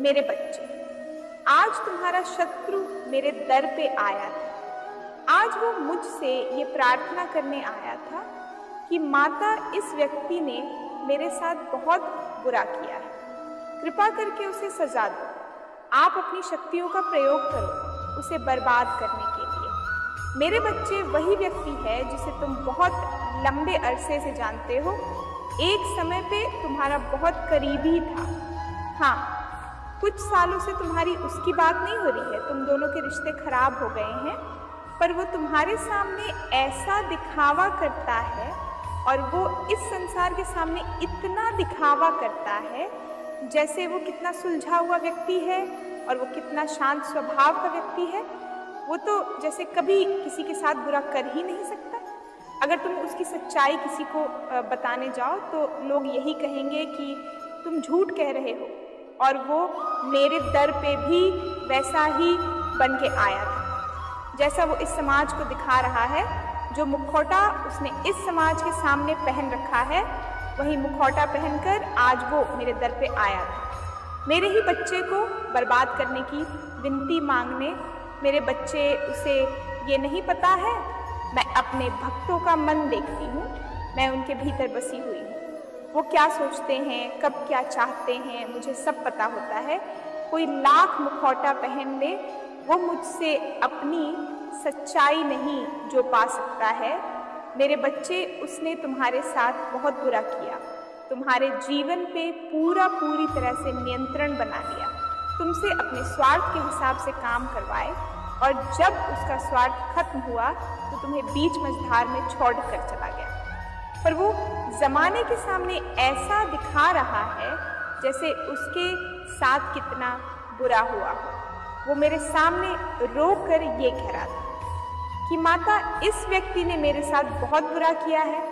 मेरे बच्चे, आज तुम्हारा शत्रु मेरे दर पे आया था। आज वो मुझसे ये प्रार्थना करने आया था कि माता, इस व्यक्ति ने मेरे साथ बहुत बुरा किया है, कृपा करके उसे सजा दो। आप अपनी शक्तियों का प्रयोग करो उसे बर्बाद करने के लिए। मेरे बच्चे, वही व्यक्ति है जिसे तुम बहुत लंबे अरसे से जानते हो, एक समय पे तुम्हारा बहुत करीबी था। हाँ, कुछ सालों से तुम्हारी उसकी बात नहीं हो रही है, तुम दोनों के रिश्ते खराब हो गए हैं, पर वो तुम्हारे सामने ऐसा दिखावा करता है और वो इस संसार के सामने इतना दिखावा करता है जैसे वो कितना सुलझा हुआ व्यक्ति है और वो कितना शांत स्वभाव का व्यक्ति है। वो तो जैसे कभी किसी के साथ बुरा कर ही नहीं सकता। अगर तुम उसकी सच्चाई किसी को बताने जाओ तो लोग यही कहेंगे कि तुम झूठ कह रहे हो। और वो मेरे दर पे भी वैसा ही बन के आया था जैसा वो इस समाज को दिखा रहा है। जो मुखौटा उसने इस समाज के सामने पहन रखा है, वही मुखौटा पहनकर आज वो मेरे दर पे आया था, मेरे ही बच्चे को बर्बाद करने की विनती मांगने। मेरे बच्चे, उसे ये नहीं पता है, मैं अपने भक्तों का मन देखती हूँ, मैं उनके भीतर बसी हुई हूँ। वो क्या सोचते हैं, कब क्या चाहते हैं, मुझे सब पता होता है। कोई लाख मुखौटा पहन ले, वो मुझसे अपनी सच्चाई नहीं जो पा सकता है। मेरे बच्चे, उसने तुम्हारे साथ बहुत बुरा किया, तुम्हारे जीवन पे पूरी तरह से नियंत्रण बना लिया, तुमसे अपने स्वार्थ के हिसाब से काम करवाए और जब उसका स्वार्थ खत्म हुआ तो तुम्हें बीच मझधार में छोड़ कर चला गया। पर वो जमाने के सामने ऐसा दिखा रहा है जैसे उसके साथ कितना बुरा हुआ हो। वो मेरे सामने रोक कर ये कह रहा था कि माता, इस व्यक्ति ने मेरे साथ बहुत बुरा किया है,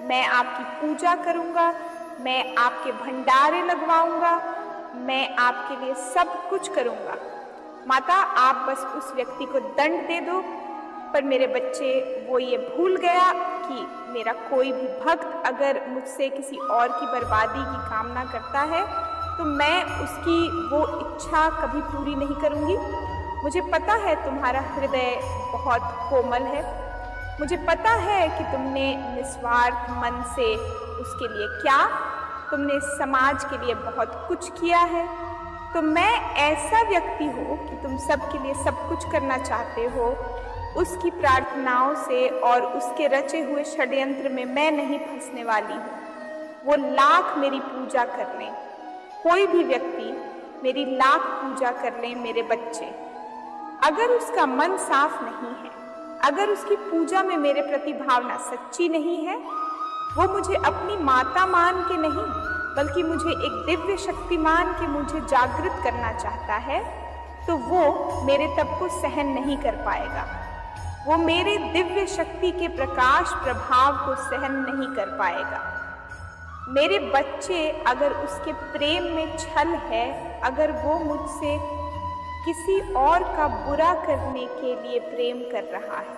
मैं आपकी पूजा करूँगा, मैं आपके भंडारे लगवाऊंगा, मैं आपके लिए सब कुछ करूँगा। माता, आप बस उस व्यक्ति को दंड दे दो। पर मेरे बच्चे, वो ये भूल गया कि मेरा कोई भी भक्त अगर मुझसे किसी और की बर्बादी की कामना करता है तो मैं उसकी वो इच्छा कभी पूरी नहीं करूँगी। मुझे पता है तुम्हारा हृदय बहुत कोमल है, मुझे पता है कि तुमने निस्वार्थ मन से उसके लिए क्या, तुमने समाज के लिए बहुत कुछ किया है। तो मैं ऐसा व्यक्ति हूँ कि तुम सबके लिए सब कुछ करना चाहते हो, उसकी प्रार्थनाओं से और उसके रचे हुए षड्यंत्र में मैं नहीं फंसने वाली हूँ। वो लाख मेरी पूजा कर लें, कोई भी व्यक्ति मेरी लाख पूजा कर लें, मेरे बच्चे, अगर उसका मन साफ नहीं है, अगर उसकी पूजा में मेरे प्रति भावना सच्ची नहीं है, वो मुझे अपनी माता मान के नहीं बल्कि मुझे एक दिव्य शक्ति मान के मुझे जागृत करना चाहता है, तो वो मेरे तप को सहन नहीं कर पाएगा। वो मेरे दिव्य शक्ति के प्रकाश प्रभाव को सहन नहीं कर पाएगा। मेरे बच्चे, अगर उसके प्रेम में छल है, अगर वो मुझसे किसी और का बुरा करने के लिए प्रेम कर रहा है,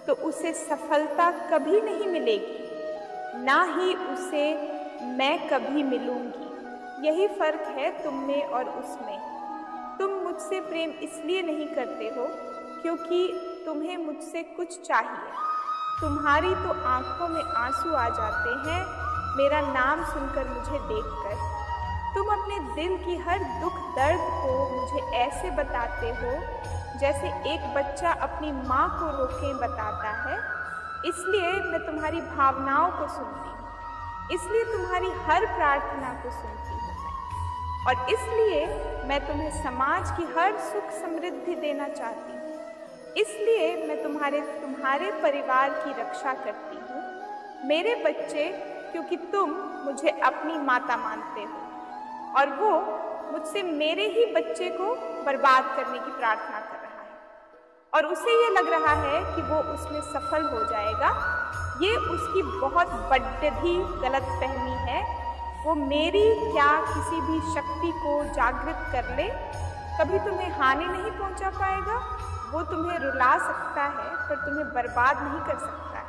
तो उसे सफलता कभी नहीं मिलेगी, ना ही उसे मैं कभी मिलूंगी। यही फर्क है तुम में और उसमें। तुम मुझसे प्रेम इसलिए नहीं करते हो क्योंकि तुम्हें मुझसे कुछ चाहिए। तुम्हारी तो आंखों में आंसू आ जाते हैं मेरा नाम सुनकर, मुझे देखकर। तुम अपने दिल की हर दुख दर्द को मुझे ऐसे बताते हो जैसे एक बच्चा अपनी माँ को रोके बताता है। इसलिए मैं तुम्हारी भावनाओं को सुनती हूँ, इसलिए तुम्हारी हर प्रार्थना को सुनती हूँ मैं, और इसलिए मैं तुम्हें समाज की हर सुख समृद्धि देना चाहती हूँ। इसलिए मैं तुम्हारे परिवार की रक्षा करती हूँ, मेरे बच्चे, क्योंकि तुम मुझे अपनी माता मानते हो और वो मुझसे मेरे ही बच्चे को बर्बाद करने की प्रार्थना कर रहा है और उसे ये लग रहा है कि वो उसमें सफल हो जाएगा। ये उसकी बहुत बड़ी गलतफहमी है। वो मेरी क्या किसी भी शक्ति को जागृत कर ले, कभी तुम्हें हानि नहीं पहुंचा पाएगा। वो तुम्हें रुला सकता है पर तुम्हें बर्बाद नहीं कर सकता है,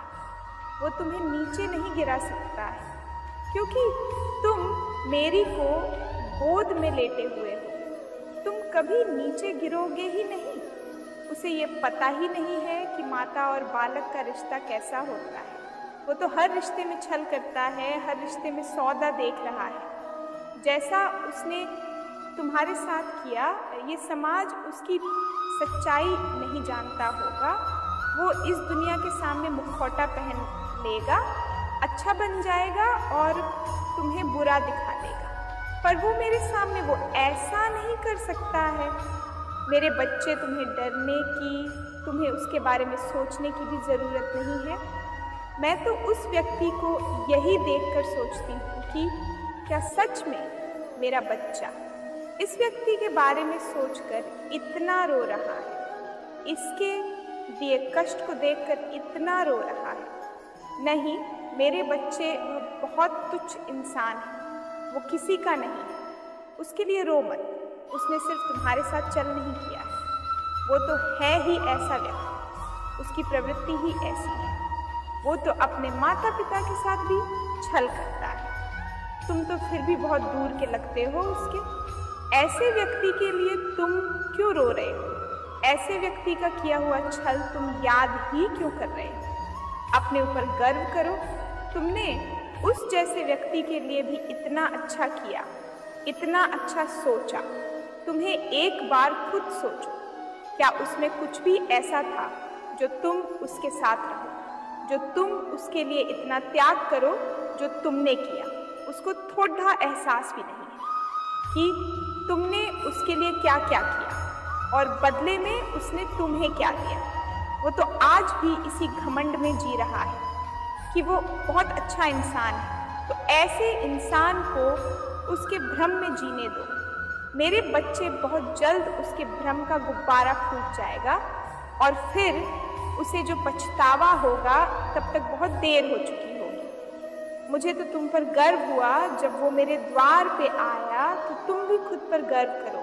वो तुम्हें नीचे नहीं गिरा सकता है, क्योंकि तुम मेरी को गोद में लेटे हुए हो। तुम कभी नीचे गिरोगे ही नहीं। उसे ये पता ही नहीं है कि माता और बालक का रिश्ता कैसा होता है। वो तो हर रिश्ते में छल करता है, हर रिश्ते में सौदा देख रहा है। जैसा उसने तुम्हारे साथ किया, ये समाज उसकी सच्चाई नहीं जानता होगा। वो इस दुनिया के सामने मुखौटा पहन लेगा, अच्छा बन जाएगा और तुम्हें बुरा दिखा देगा। पर वो मेरे सामने वो ऐसा नहीं कर सकता है। मेरे बच्चे, तुम्हें डरने की, तुम्हें उसके बारे में सोचने की भी ज़रूरत नहीं है। मैं तो उस व्यक्ति को यही देखकर सोचती हूँ कि क्या सच में मेरा बच्चा इस व्यक्ति के बारे में सोचकर इतना रो रहा है, इसके दिए कष्ट को देखकर इतना रो रहा है। नहीं, मेरे बच्चे वो बहुत तुच्छ इंसान है, वो किसी का नहीं है। उसके लिए रो मत। उसने सिर्फ तुम्हारे साथ छल नहीं किया है, वो तो है ही ऐसा व्यक्ति, उसकी प्रवृत्ति ही ऐसी है। वो तो अपने माता पिता के साथ भी छल करता है। तुम तो फिर भी बहुत दूर के लगते हो उसके। ऐसे व्यक्ति के लिए तुम क्यों रो रहे हो? ऐसे व्यक्ति का किया हुआ छल तुम याद ही क्यों कर रहे हो? अपने ऊपर गर्व करो। तुमने उस जैसे व्यक्ति के लिए भी इतना अच्छा किया, इतना अच्छा सोचा। तुम्हें एक बार खुद सोचो, क्या उसमें कुछ भी ऐसा था जो तुम उसके साथ रहो, जो तुम उसके लिए इतना त्याग करो जो तुमने किया? उसको थोड़ा एहसास भी नहीं है कि तुमने उसके लिए क्या क्या किया और बदले में उसने तुम्हें क्या दिया। वो तो आज भी इसी घमंड में जी रहा है कि वो बहुत अच्छा इंसान है। तो ऐसे इंसान को उसके भ्रम में जीने दो। मेरे बच्चे, बहुत जल्द उसके भ्रम का गुब्बारा फूट जाएगा और फिर उसे जो पछतावा होगा तब तक बहुत देर हो चुकी होगी। मुझे तो तुम पर गर्व हुआ जब वो मेरे द्वार पे आया, तो तुम भी खुद पर गर्व करो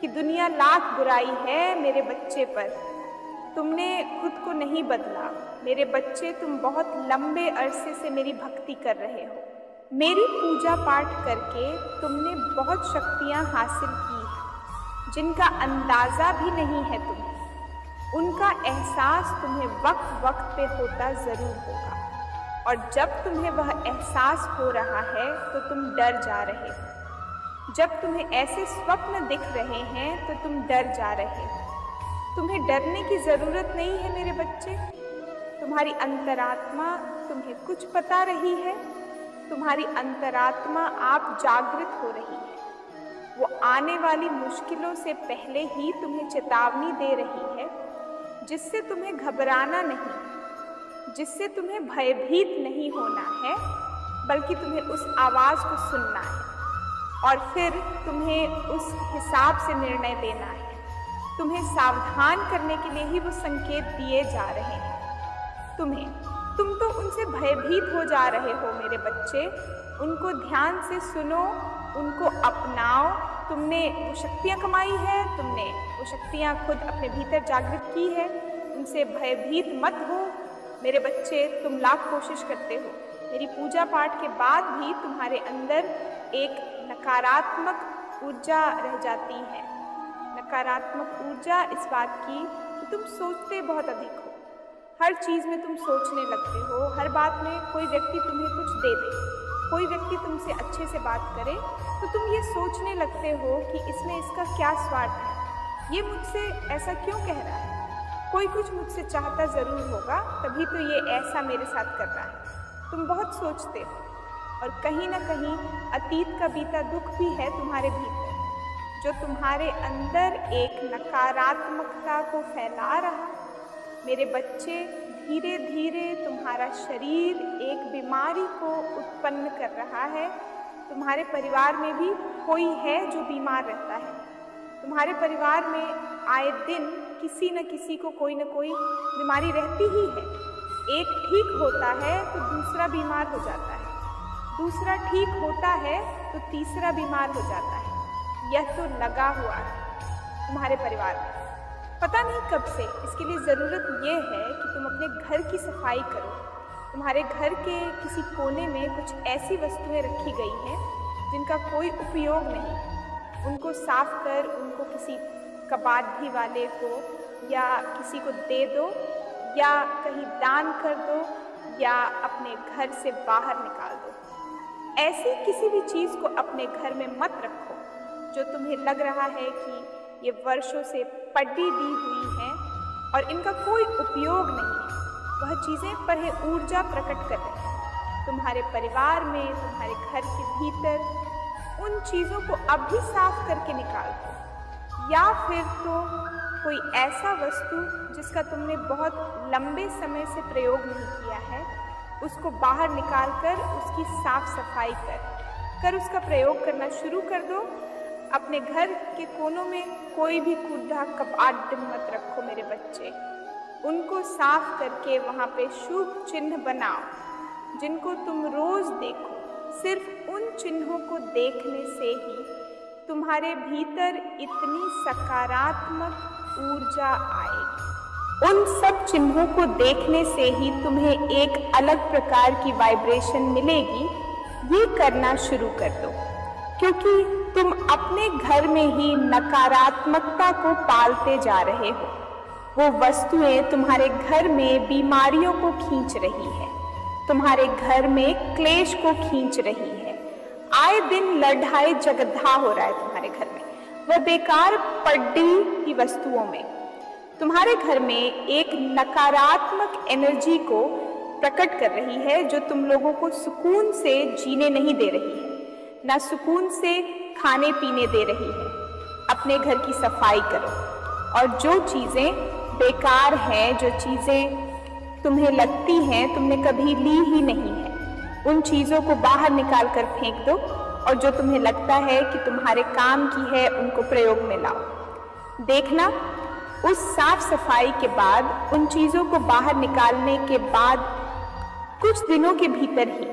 कि दुनिया लाख बुराई है मेरे बच्चे पर, तुमने खुद को नहीं बदला। मेरे बच्चे, तुम बहुत लंबे अरसे से मेरी भक्ति कर रहे हो। मेरी पूजा पाठ करके तुमने बहुत शक्तियाँ हासिल की हैं जिनका अंदाज़ा भी नहीं है तुम्हें। उनका एहसास तुम्हें वक्त वक्त पे होता ज़रूर होगा, और जब तुम्हें वह एहसास हो रहा है तो तुम डर जा रहे हो। जब तुम्हें ऐसे स्वप्न दिख रहे हैं तो तुम डर जा रहे हो। तुम्हें डरने की ज़रूरत नहीं है मेरे बच्चे। तुम्हारी अंतरात्मा तुम्हें कुछ बता रही है। तुम्हारी अंतरात्मा आप जागृत हो रही है। वो आने वाली मुश्किलों से पहले ही तुम्हें चेतावनी दे रही है, जिससे तुम्हें घबराना नहीं, जिससे तुम्हें भयभीत नहीं होना है, बल्कि तुम्हें उस आवाज़ को सुनना है और फिर तुम्हें उस हिसाब से निर्णय लेना है। तुम्हें सावधान करने के लिए ही वो संकेत दिए जा रहे हैं तुम तो उनसे भयभीत हो जा रहे हो मेरे बच्चे। उनको ध्यान से सुनो, उनको अपनाओ। तुमने वो शक्तियाँ कमाई है, तुमने वो शक्तियाँ खुद अपने भीतर जागृत की है। उनसे भयभीत मत हो मेरे बच्चे। तुम लाख कोशिश करते हो, मेरी पूजा पाठ के बाद भी तुम्हारे अंदर एक नकारात्मक ऊर्जा रह जाती है। नकारात्मक ऊर्जा इस बात की कि तुम सोचते बहुत अधिक हो। हर चीज़ में तुम सोचने लगते हो। हर बात में कोई व्यक्ति तुम्हें कुछ दे दे, कोई व्यक्ति तुमसे अच्छे से बात करे तो तुम ये सोचने लगते हो कि इसमें इसका क्या स्वार्थ है, ये मुझसे ऐसा क्यों कह रहा है, कोई कुछ मुझसे चाहता ज़रूर होगा, तभी तो ये ऐसा मेरे साथ कर रहा है। तुम बहुत सोचते हो और कहीं ना कहीं अतीत का बीता दुख भी है तुम्हारे भीतर, जो तुम्हारे अंदर एक नकारात्मकता को फैला रहा। मेरे बच्चे, धीरे धीरे तुम्हारा शरीर एक बीमारी को उत्पन्न कर रहा है। तुम्हारे परिवार में भी कोई है जो बीमार रहता है। तुम्हारे परिवार में आए दिन किसी न किसी को कोई न कोई बीमारी रहती ही है। एक ठीक होता है तो दूसरा बीमार हो जाता है, दूसरा ठीक होता है तो तीसरा बीमार हो जाता है। यह तो लगा हुआ है तुम्हारे परिवार में, पता नहीं कब से। इसके लिए ज़रूरत ये है कि तुम अपने घर की सफाई करो। तुम्हारे घर के किसी कोने में कुछ ऐसी वस्तुएं रखी गई हैं जिनका कोई उपयोग नहीं। उनको साफ कर उनको किसी कबाड़ी वाले को या किसी को दे दो या कहीं दान कर दो या अपने घर से बाहर निकाल दो। ऐसी किसी भी चीज़ को अपने घर में मत रखो जो तुम्हें लग रहा है कि ये वर्षों से पड़ी दी हुई हैं और इनका कोई उपयोग नहीं है। वह चीज़ें पर है ऊर्जा प्रकट कर रही हैं तुम्हारे परिवार में, तुम्हारे घर के भीतर। उन चीज़ों को अभी साफ करके निकाल दो। या फिर तो कोई ऐसा वस्तु जिसका तुमने बहुत लंबे समय से प्रयोग नहीं किया है, उसको बाहर निकाल कर उसकी साफ सफाई कर उसका प्रयोग करना शुरू कर दो। अपने घर के कोनों में कोई भी कूड़ा कबाड़ मत रखो मेरे बच्चे। उनको साफ करके वहाँ पे शुभ चिन्ह बनाओ जिनको तुम रोज देखो। सिर्फ उन चिन्हों को देखने से ही तुम्हारे भीतर इतनी सकारात्मक ऊर्जा आएगी। उन सब चिन्हों को देखने से ही तुम्हें एक अलग प्रकार की वाइब्रेशन मिलेगी। ये करना शुरू कर दो, क्योंकि तुम अपने घर में ही नकारात्मकता को पालते जा रहे हो। वो वस्तुएं तुम्हारे घर में बीमारियों को खींच रही है, तुम्हारे घर में क्लेश को खींच रही है। आए दिन लड़ाई झगड़ा हो रहा है तुम्हारे घर में, वह बेकार पड़ी की वस्तुओं में। तुम्हारे घर में एक नकारात्मक एनर्जी को प्रकट कर रही है जो तुम लोगों को सुकून से जीने नहीं दे रही है, ना सुकून से खाने पीने दे रही है। अपने घर की सफाई करो और जो चीज़ें बेकार हैं, जो चीज़ें तुम्हें लगती हैं तुमने कभी ली ही नहीं है, उन चीज़ों को बाहर निकाल कर फेंक दो और जो तुम्हें लगता है कि तुम्हारे काम की है उनको प्रयोग में लाओ। देखना, उस साफ सफाई के बाद, उन चीज़ों को बाहर निकालने के बाद कुछ दिनों के भीतर ही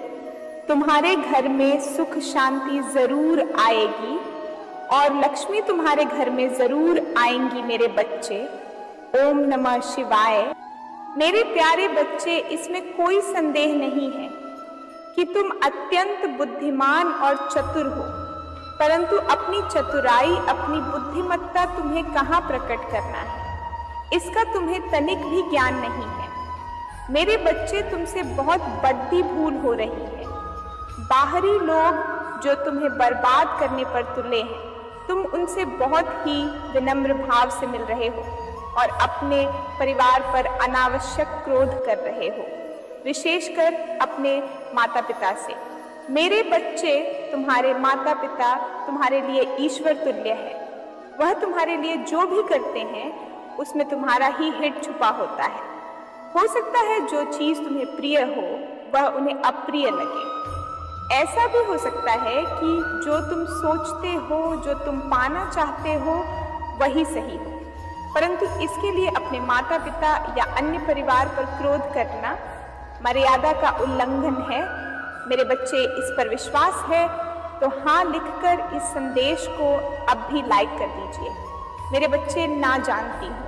तुम्हारे घर में सुख शांति जरूर आएगी और लक्ष्मी तुम्हारे घर में जरूर आएंगी मेरे बच्चे। ओम नमः शिवाय। मेरे प्यारे बच्चे, इसमें कोई संदेह नहीं है कि तुम अत्यंत बुद्धिमान और चतुर हो, परंतु अपनी चतुराई, अपनी बुद्धिमत्ता तुम्हें कहाँ प्रकट करना है, इसका तुम्हें तनिक भी ज्ञान नहीं है। मेरे बच्चे, तुमसे बहुत बड़ी भूल हो रही है। बाहरी लोग जो तुम्हें बर्बाद करने पर तुले हैं, तुम उनसे बहुत ही विनम्र भाव से मिल रहे हो और अपने परिवार पर अनावश्यक क्रोध कर रहे हो, विशेषकर अपने माता पिता से। मेरे बच्चे, तुम्हारे माता पिता तुम्हारे लिए ईश्वर तुल्य है। वह तुम्हारे लिए जो भी करते हैं उसमें तुम्हारा ही हित छुपा होता है। हो सकता है जो चीज़ तुम्हें प्रिय हो वह उन्हें अप्रिय लगे। ऐसा भी हो सकता है कि जो तुम सोचते हो, जो तुम पाना चाहते हो, वही सही हो, परंतु इसके लिए अपने माता पिता या अन्य परिवार पर क्रोध करना मर्यादा का उल्लंघन है। मेरे बच्चे, इस पर विश्वास है तो हाँ लिखकर इस संदेश को अब भी लाइक कर दीजिए। मेरे बच्चे, ना जानती हूँ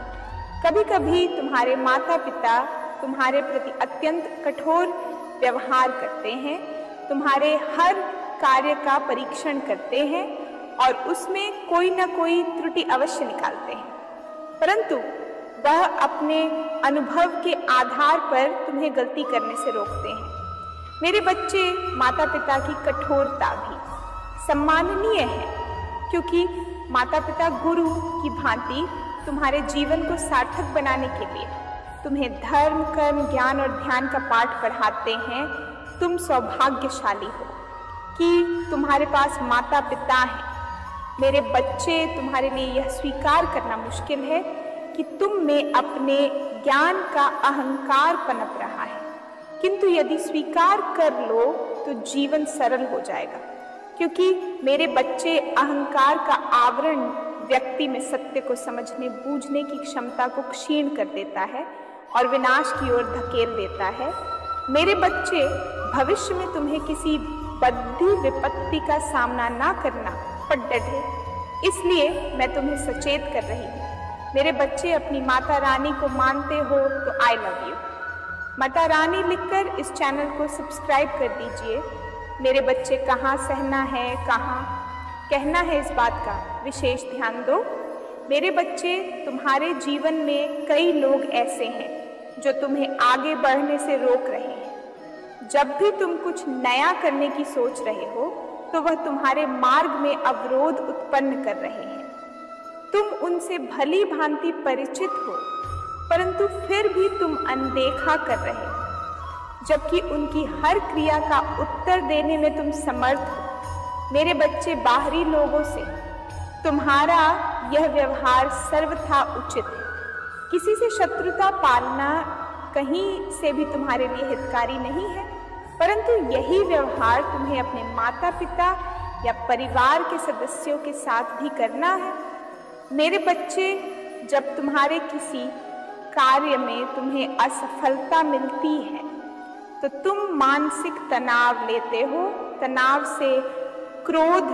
कभी कभी तुम्हारे माता पिता तुम्हारे प्रति अत्यंत कठोर व्यवहार करते हैं, तुम्हारे हर कार्य का परीक्षण करते हैं और उसमें कोई ना कोई त्रुटि अवश्य निकालते हैं, परंतु वह अपने अनुभव के आधार पर तुम्हें गलती करने से रोकते हैं। मेरे बच्चे, माता पिता की कठोरता भी सम्माननीय है, क्योंकि माता पिता गुरु की भांति तुम्हारे जीवन को सार्थक बनाने के लिए तुम्हें धर्म, कर्म, ज्ञान और ध्यान का पाठ पढ़ाते हैं। तुम सौभाग्यशाली हो कि तुम्हारे पास माता पिता हैं। मेरे बच्चे, तुम्हारे लिए यह स्वीकार करना मुश्किल है कि तुम में अपने ज्ञान का अहंकार पनप रहा है, किंतु यदि स्वीकार कर लो तो जीवन सरल हो जाएगा, क्योंकि मेरे बच्चे, अहंकार का आवरण व्यक्ति में सत्य को समझने बूझने की क्षमता को क्षीण कर देता है और विनाश की ओर धकेल देता है। मेरे बच्चे, भविष्य में तुम्हें किसी बड़ी विपत्ति का सामना ना करना पड़ डटे, इसलिए मैं तुम्हें सचेत कर रही हूँ। मेरे बच्चे, अपनी माता रानी को मानते हो तो I love you. Mata Rani लिखकर इस चैनल को सब्सक्राइब कर दीजिए। मेरे बच्चे, कहाँ सहना है, कहाँ कहना है इस बात का विशेष ध्यान दो। मेरे बच्चे, तुम्हारे जीवन में कई लोग ऐसे हैं जो तुम्हें आगे बढ़ने से रोक रहे हैं। जब भी तुम कुछ नया करने की सोच रहे हो तो वह तुम्हारे मार्ग में अवरोध उत्पन्न कर रहे हैं। तुम उनसे भली भांति परिचित हो, परंतु फिर भी तुम अनदेखा कर रहे हो, जबकि उनकी हर क्रिया का उत्तर देने में तुम समर्थ हो। मेरे बच्चे, बाहरी लोगों से तुम्हारा यह व्यवहार सर्वथा उचित है। किसी से शत्रुता पालना कहीं से भी तुम्हारे लिए हितकारी नहीं है, परंतु यही व्यवहार तुम्हें अपने माता पिता या परिवार के सदस्यों के साथ भी करना है। मेरे बच्चे, जब तुम्हारे किसी कार्य में तुम्हें असफलता मिलती है तो तुम मानसिक तनाव लेते हो। तनाव से क्रोध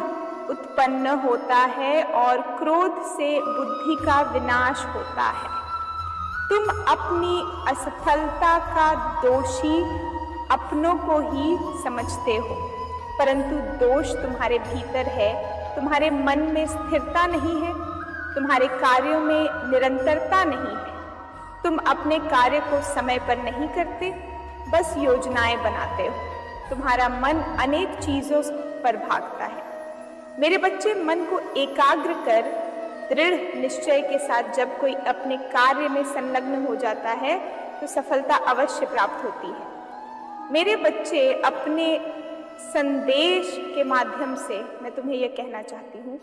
उत्पन्न होता है और क्रोध से बुद्धि का विनाश होता है। तुम अपनी असफलता का दोषी अपनों को ही समझते हो, परंतु दोष तुम्हारे भीतर है। तुम्हारे मन में स्थिरता नहीं है, तुम्हारे कार्यों में निरंतरता नहीं है। तुम अपने कार्य को समय पर नहीं करते, बस योजनाएं बनाते हो। तुम्हारा मन अनेक चीजों पर भागता है। मेरे बच्चे, मन को एकाग्र कर दृढ़ निश्चय के साथ जब कोई अपने कार्य में संलग्न हो जाता है तो सफलता अवश्य प्राप्त होती है। मेरे बच्चे, अपने संदेश के माध्यम से मैं तुम्हें यह कहना चाहती हूँ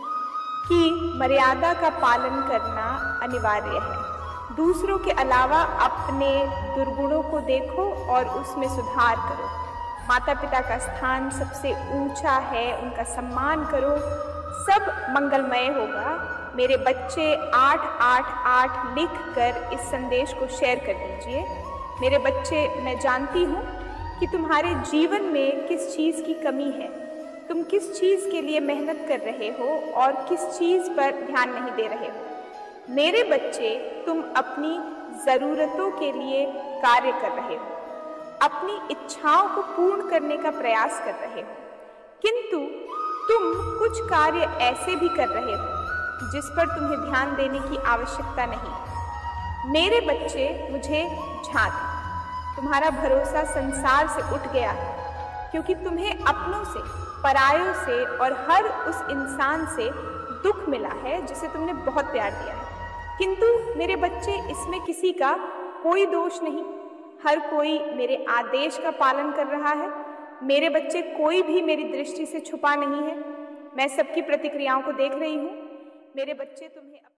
कि मर्यादा का पालन करना अनिवार्य है। दूसरों के अलावा अपने दुर्गुणों को देखो और उसमें सुधार करो। माता पिता का स्थान सबसे ऊंचा है, उनका सम्मान करो, सब मंगलमय होगा। मेरे बच्चे, 888 लिख कर इस संदेश को शेयर कर दीजिए। मेरे बच्चे, मैं जानती हूँ कि तुम्हारे जीवन में किस चीज़ की कमी है, तुम किस चीज़ के लिए मेहनत कर रहे हो और किस चीज़ पर ध्यान नहीं दे रहे हो। मेरे बच्चे, तुम अपनी ज़रूरतों के लिए कार्य कर रहे हो, अपनी इच्छाओं को पूर्ण करने का प्रयास कर रहे हो, किंतु तुम कुछ कार्य ऐसे भी कर रहे हो जिस पर तुम्हें ध्यान देने की आवश्यकता नहीं। मेरे बच्चे, मुझे झांक, तुम्हारा भरोसा संसार से उठ गया है, क्योंकि तुम्हें अपनों से, परायों से और हर उस इंसान से दुख मिला है जिसे तुमने बहुत प्यार दिया है। किंतु मेरे बच्चे, इसमें किसी का कोई दोष नहीं। हर कोई मेरे आदेश का पालन कर रहा है। मेरे बच्चे, कोई भी मेरी दृष्टि से छुपा नहीं है। मैं सबकी प्रतिक्रियाओं को देख रही हूँ। मेरे बच्चे, तुम्हें